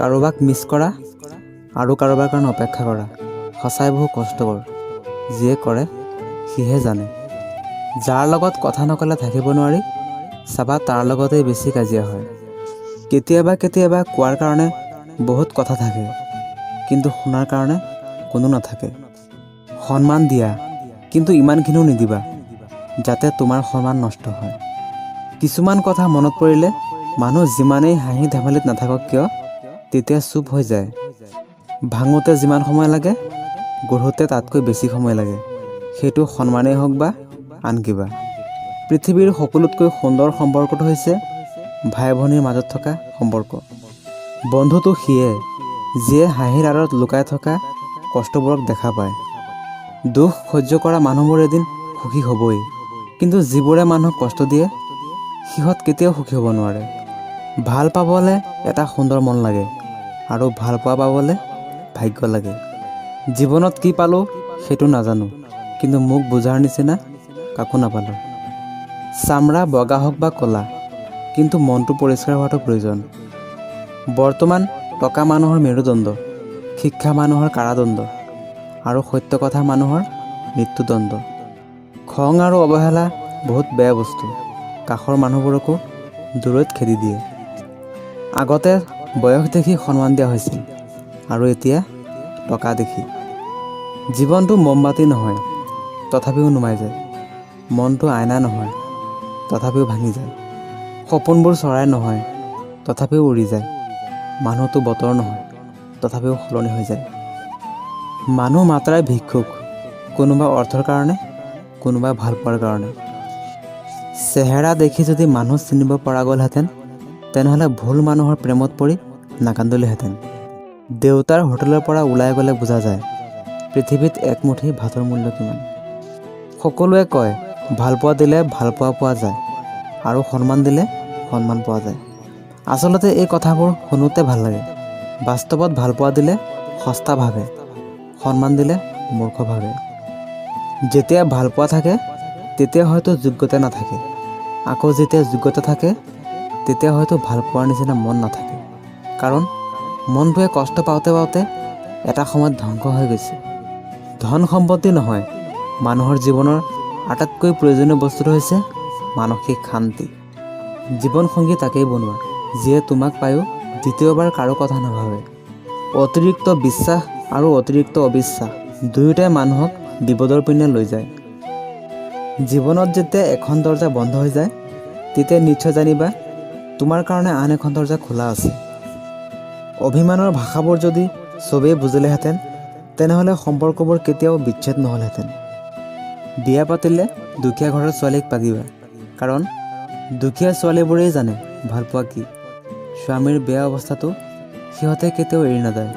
কাৰোবাক মিছ কৰা আৰু কাৰোবাৰ কাৰণে অপেক্ষা কৰা সঁচাই বহু কষ্টকৰ। যিয়ে কৰে সিহে জানে। যাৰ লগত কথা নকলে থাকিব নোৱাৰি, চাবা তাৰ লগতেই বেছি কাজিয়া হয়। কেতিয়াবা কেতিয়াবা কোৱাৰ কাৰণে বহুত কথা থাকে, কিন্তু শুনাৰ কাৰণে কোনো নাথাকে। সন্মান দিয়া, কিন্তু ইমানখিনিও নিদিবা যাতে তোমাৰ সন্মান নষ্ট হয়। কিছুমান কথা মনত পৰিলে মানুহ যিমানেই হাঁহি ধেমালিত নাথাকক কিয় তেতিয়া চুপ হৈ যায়। ভাঙোতে যিমান সময় লাগে গঢ়োতে তাতকৈ বেছি সময় লাগে। সেইটো সন্মানেই হওক বা আন কিবা। পৃথিৱীৰ সকলোতকৈ সুন্দৰ সম্পৰ্কটো হৈছে ভাই ভনীৰ মাজত থকা সম্পৰ্ক। বন্ধুটো সিয়ে যিয়ে হাঁহিৰ আঁৰত লুকাই থকা কষ্টবোৰক দেখা পায়। দুখ সহ্য কৰা মানুহবোৰ এদিন সুখী হ'বই, কিন্তু যিবোৰে মানুহক কষ্ট দিয়ে সিহঁত কেতিয়াও সুখী হ'ব নোৱাৰে। ভাল পাবলৈ এটা সুন্দৰ মন লাগে, আৰু ভাল পোৱা পাবলৈ ভাগ্য লাগে। জীৱনত কি পালোঁ সেইটো নাজানো, কিন্তু মোক বুজাৰ নিচিনা কাকো নাপালোঁ। চামৰা বগা হওক বা ক'লা, কিন্তু মনটো পৰিষ্কাৰ হোৱাটো প্ৰয়োজন। বৰ্তমান টকা মানুহৰ মেৰুদণ্ড, শিক্ষা মানুহৰ কাৰাদণ্ড, আৰু সত্য কথা মানুহৰ মৃত্যুদণ্ড। খং আৰু অৱহেলা বহুত বেয়া বস্তু, কাষৰ মানুহবোৰকো দূৰৈত খেদি দিয়ে। আগতে বয়স দেখি সন্মান দিয়া হৈছিল, আৰু এতিয়া টকা দেখি। জীৱনটো মমবাতি নহয়, তথাপিও নুমাই যায়। মনটো আইনা নহয়, তথাপিও ভাঙি যায়। সপোনবোৰ চৰাই নহয়, তথাপিও উৰি যায়। মানুহটো বতৰ নহয়, তথাপিও সলনি হৈ যায়। মানুহ মাত্ৰাই ভিক্ষুক, কোনোবা অৰ্থৰ কাৰণে, কোনোবা ভাল পোৱাৰ কাৰণে। চেহেৰা দেখি যদি মানুহ চিনিব পৰা গ'লহেঁতেন, তেনেহ'লে ভুল মানুহৰ প্ৰেমত পৰি নাকান্দিলেহেঁতেন। দেউতাৰ হোটেলৰ পৰা ওলাই গ'লে বুজা যায় পৃথিৱীত একমুঠি ভাতৰ মূল্য কিমান। সকলোৱে কয় ভালপোৱা দিলে ভালপোৱা পোৱা যায়, আৰু সন্মান দিলে সন্মান পোৱা যায়। আচলতে এই কথাবোৰ শুনোতে ভাল লাগে। বাস্তৱত ভালপোৱা দিলে সস্তা ভাবে, সন্মান দিলে মূৰ্খ ভাবে। যেতিয়া ভালপোৱা থাকে তেতিয়া হয়তো যোগ্যতা নাথাকে, আকৌ যেতিয়া যোগ্যতা থাকে তেতিয়া হয়তো ভালপোৱাৰ নিচিনা মন নাথাকে। কাৰণ মনটোৱে কষ্ট পাওঁতে পাওঁতে এটা সময়ত ধ্বংস হৈ গৈছে। ধন সম্পত্তি নহয়, মানুহৰ জীৱনৰ আটাইতকৈ প্ৰয়োজনীয় বস্তুটো হৈছে মানসিক শান্তি। জীৱনসংগী তাকেই বনোৱা যিয়ে তোমাক পায়ো দ্বিতীয়বাৰ কাৰো কথা নাভাবে। অতিৰিক্ত বিশ্বাস আৰু অতিৰিক্ত অবিশ্বাস দুয়োটাই মানুহক বিপদৰ পিনে লৈ যায়। জীৱনত যেতিয়া এখন দৰজা বন্ধ হৈ যায় তেতিয়া নিশ্চয় জানিবা তোমাৰ কাৰণে আন এখন দৰজা খোলা আছে। অভিমানৰ ভাষাবোৰ যদি চবেই বুজিলেহেঁতেন, তেনেহ'লে সম্পৰ্কবোৰ কেতিয়াও বিচ্ছেদ নহ'লহেঁতেন। বিয়া পাতিলে দুখীয়া ঘৰৰ ছোৱালীক পাতিবা, কাৰণ দুখীয়া ছোৱালীবোৰেই জানে ভালপোৱা কি। স্বামীৰ বেয়া অৱস্থাটো সিহঁতে কেতিয়াও এৰি নাযায়।